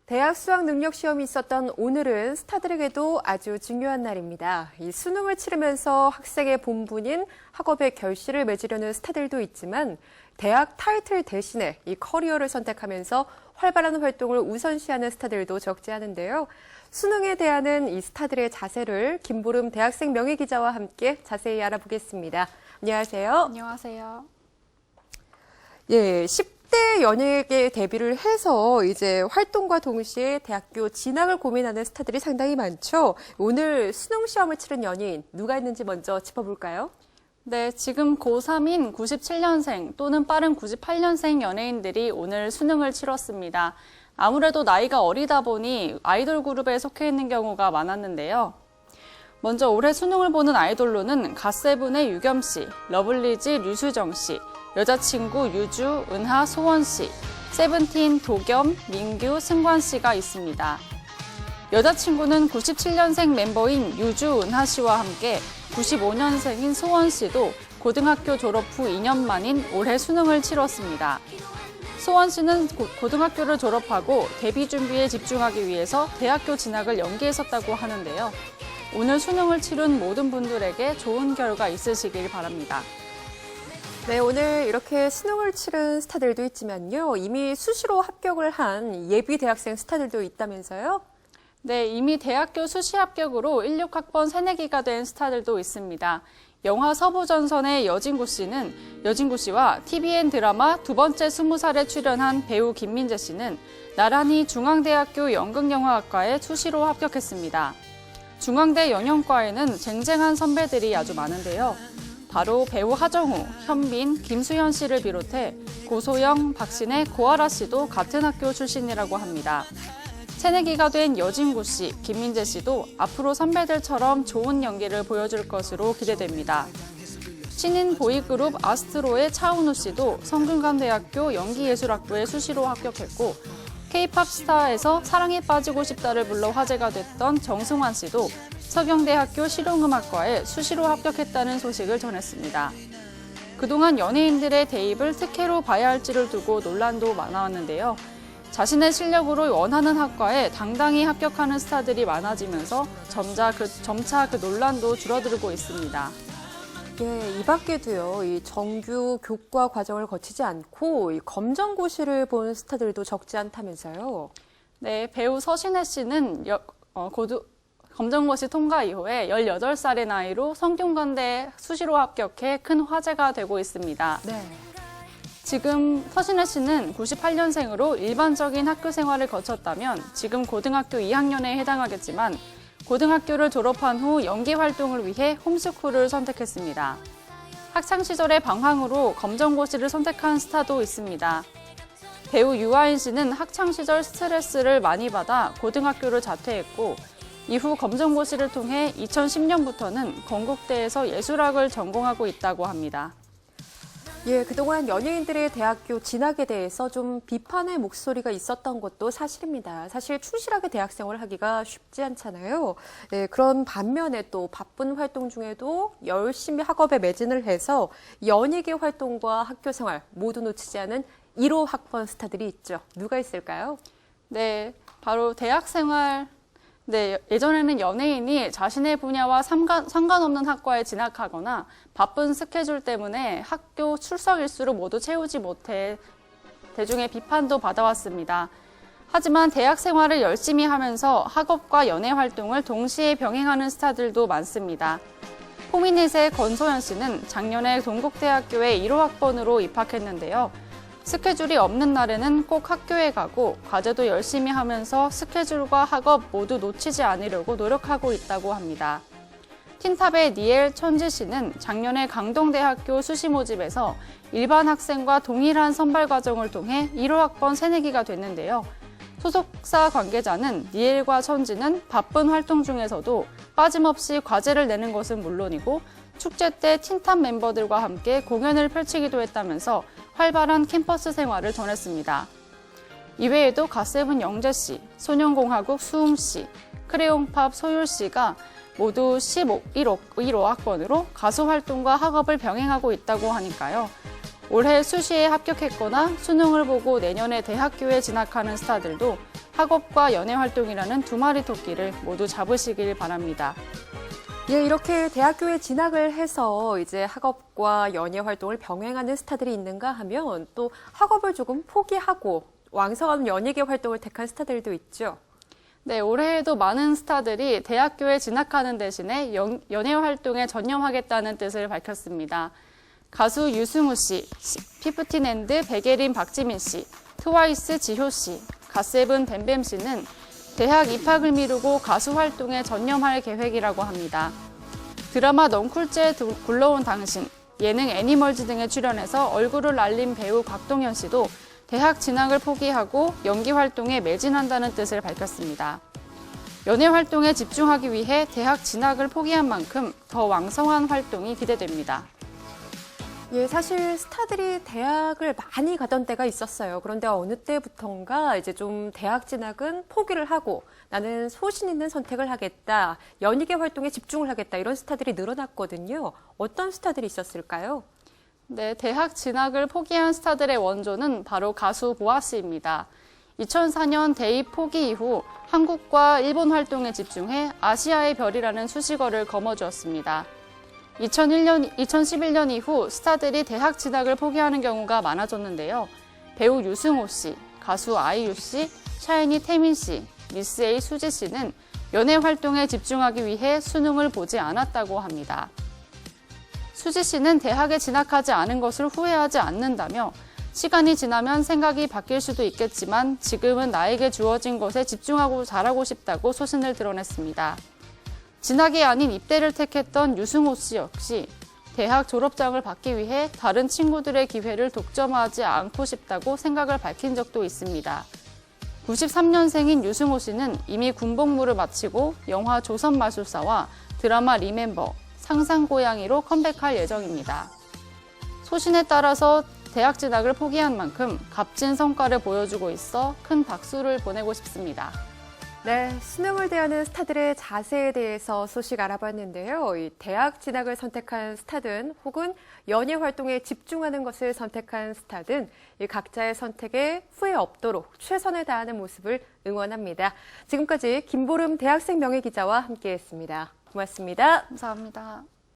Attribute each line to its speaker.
Speaker 1: 대학 수학 능력 시험이 있었던 오늘은 스타들에게도 아주 중요한 날입니다. 이 수능을 치르면서 학생의 본분인 학업의 결실을 맺으려는 스타들도 있지만 대학 타이틀 대신에 이 커리어를 선택하면서 활발한 활동을 우선시하는 스타들도 적지 않은데요. 수능에 대하는 이 스타들의 자세를 김보름 대학생 명예기자와 함께 자세히 알아보겠습니다. 안녕하세요.
Speaker 2: 안녕하세요.
Speaker 1: 예, 10대 연예계 데뷔를 해서 이제 활동과 동시에 대학교 진학을 고민하는 스타들이 상당히 많죠. 오늘 수능 시험을 치른 연예인 누가 있는지 먼저 짚어볼까요?
Speaker 2: 네, 지금 고3인 97년생 또는 빠른 98년생 연예인들이 오늘 수능을 치렀습니다. 아무래도 나이가 어리다 보니 아이돌 그룹에 속해 있는 경우가 많았는데요. 먼저 올해 수능을 보는 아이돌로는 갓세븐의 유겸 씨, 러블리즈 류수정 씨, 여자친구 유주, 은하, 소원 씨, 세븐틴 도겸, 민규, 승관 씨가 있습니다. 여자친구는 97년생 멤버인 유주, 은하 씨와 함께 95년생인 소원 씨도 고등학교 졸업 후 2년 만인 올해 수능을 치렀습니다. 소원 씨는 고등학교를 졸업하고 데뷔 준비에 집중하기 위해서 대학교 진학을 연기했었다고 하는데요. 오늘 수능을 치른 모든 분들에게 좋은 결과 있으시길 바랍니다.
Speaker 1: 네, 오늘 이렇게 수능을 치른 스타들도 있지만요. 이미 수시로 합격을 한 예비 대학생 스타들도 있다면서요?
Speaker 2: 네, 이미 대학교 수시 합격으로 16학번 새내기가 된 스타들도 있습니다. 영화 서부전선의 여진구 씨와 TVN 드라마 두 번째 20살에 출연한 배우 김민재 씨는 나란히 중앙대학교 연극영화학과에 수시로 합격했습니다. 중앙대 영영과에는 쟁쟁한 선배들이 아주 많은데요. 바로 배우 하정우, 현빈, 김수현 씨를 비롯해 고소영, 박신혜, 고아라 씨도 같은 학교 출신이라고 합니다. 새내기가 된 여진구 씨, 김민재 씨도 앞으로 선배들처럼 좋은 연기를 보여줄 것으로 기대됩니다. 신인 보이그룹 아스트로의 차은우 씨도 성균관대학교 연기예술학부에 수시로 합격했고 K-팝 스타에서 사랑에 빠지고 싶다를 불러 화제가 됐던 정승환 씨도 서경대학교 실용음악과에 수시로 합격했다는 소식을 전했습니다. 그동안 연예인들의 대입을 특혜로 봐야 할지를 두고 논란도 많았는데요. 자신의 실력으로 원하는 학과에 당당히 합격하는 스타들이 많아지면서 점차 그 논란도 줄어들고 있습니다.
Speaker 1: 예, 이 밖에도요, 이 정규 교과 과정을 거치지 않고 이 검정고시를 본 스타들도 적지 않다면서요?
Speaker 2: 네, 배우 서신혜 씨는 검정고시 통과 이후에 18살의 나이로 성균관대에 수시로 합격해 큰 화제가 되고 있습니다.
Speaker 1: 네.
Speaker 2: 지금 서신혜 씨는 98년생으로 일반적인 학교 생활을 거쳤다면 지금 고등학교 2학년에 해당하겠지만 고등학교를 졸업한 후 연기 활동을 위해 홈스쿨을 선택했습니다. 학창시절의 방황으로 검정고시를 선택한 스타도 있습니다. 배우 유아인 씨는 학창시절 스트레스를 많이 받아 고등학교를 자퇴했고 이후 검정고시를 통해 2010년부터는 건국대에서 예술학을 전공하고 있다고 합니다.
Speaker 1: 예, 그동안 연예인들의 대학교 진학에 대해서 좀 비판의 목소리가 있었던 것도 사실입니다. 사실 충실하게 대학 생활을 하기가 쉽지 않잖아요. 네, 그런 반면에 또 바쁜 활동 중에도 열심히 학업에 매진을 해서 연예계 활동과 학교 생활 모두 놓치지 않은 1호 학번 스타들이 있죠. 누가 있을까요?
Speaker 2: 네, 바로 대학 생활. 네, 예전에는 연예인이 자신의 분야와 상관없는 학과에 진학하거나 바쁜 스케줄 때문에 학교 출석 일수를 모두 채우지 못해 대중의 비판도 받아왔습니다. 하지만 대학 생활을 열심히 하면서 학업과 연예 활동을 동시에 병행하는 스타들도 많습니다. 포미닛의 권소연 씨는 작년에 동국대학교에 1호 학번으로 입학했는데요. 스케줄이 없는 날에는 꼭 학교에 가고 과제도 열심히 하면서 스케줄과 학업 모두 놓치지 않으려고 노력하고 있다고 합니다. 틴탑의 니엘 천지 씨는 작년에 강동대학교 수시 모집에서 일반 학생과 동일한 선발 과정을 통해 1호 학번 새내기가 됐는데요. 소속사 관계자는 니엘과 천지는 바쁜 활동 중에서도 빠짐없이 과제를 내는 것은 물론이고 축제 때 틴탑 멤버들과 함께 공연을 펼치기도 했다면서 활발한 캠퍼스 생활을 전했습니다. 이외에도 갓세븐 영재 씨, 소년공화국 수웅 씨, 크레용팝 소율 씨가 모두 1호 학번으로 가수 활동과 학업을 병행하고 있다고 하니까요. 올해 수시에 합격했거나 수능을 보고 내년에 대학교에 진학하는 스타들도 학업과 연애 활동이라는 두 마리 토끼를 모두 잡으시길 바랍니다.
Speaker 1: 예, 이렇게 대학교에 진학을 해서 이제 학업과 연예 활동을 병행하는 스타들이 있는가 하면 또 학업을 조금 포기하고 왕성한 연예계 활동을 택한 스타들도 있죠.
Speaker 2: 네, 올해에도 많은 스타들이 대학교에 진학하는 대신에 연예 활동에 전념하겠다는 뜻을 밝혔습니다. 가수 유승우 씨, 피프틴앤드 백예린 박지민 씨, 트와이스 지효 씨, 갓세븐 뱀뱀 씨는 대학 입학을 미루고 가수 활동에 전념할 계획이라고 합니다. 드라마 넝쿨즈에 굴러온 당신, 예능 애니멀즈 등에 출연해서 얼굴을 날린 배우 곽동현 씨도 대학 진학을 포기하고 연기 활동에 매진한다는 뜻을 밝혔습니다. 연예 활동에 집중하기 위해 대학 진학을 포기한 만큼 더 왕성한 활동이 기대됩니다.
Speaker 1: 예, 사실 스타들이 대학을 많이 가던 때가 있었어요. 그런데 어느 때부턴가 이제 좀 대학 진학은 포기를 하고 나는 소신 있는 선택을 하겠다, 연예계 활동에 집중을 하겠다 이런 스타들이 늘어났거든요. 어떤 스타들이 있었을까요?
Speaker 2: 네, 대학 진학을 포기한 스타들의 원조는 바로 가수 보아 씨입니다. 2004년 대입 포기 이후 한국과 일본 활동에 집중해 아시아의 별이라는 수식어를 거머쥐었습니다. 2011년 이후 스타들이 대학 진학을 포기하는 경우가 많아졌는데요. 배우 유승호 씨, 가수 아이유 씨, 샤이니 태민 씨, 미스 A 수지 씨는 연예 활동에 집중하기 위해 수능을 보지 않았다고 합니다. 수지 씨는 대학에 진학하지 않은 것을 후회하지 않는다며 시간이 지나면 생각이 바뀔 수도 있겠지만 지금은 나에게 주어진 것에 집중하고 잘하고 싶다고 소신을 드러냈습니다. 진학이 아닌 입대를 택했던 유승호 씨 역시 대학 졸업장을 받기 위해 다른 친구들의 기회를 독점하지 않고 싶다고 생각을 밝힌 적도 있습니다. 93년생인 유승호 씨는 이미 군복무를 마치고 영화 조선마술사와 드라마 리멤버, 상상고양이로 컴백할 예정입니다. 소신에 따라서 대학 진학을 포기한 만큼 값진 성과를 보여주고 있어 큰 박수를 보내고 싶습니다.
Speaker 1: 네, 수능을 대하는 스타들의 자세에 대해서 소식 알아봤는데요. 이 대학 진학을 선택한 스타든 혹은 연예 활동에 집중하는 것을 선택한 스타든 이 각자의 선택에 후회 없도록 최선을 다하는 모습을 응원합니다. 지금까지 김보름 대학생 명예기자와 함께했습니다. 고맙습니다.
Speaker 2: 감사합니다.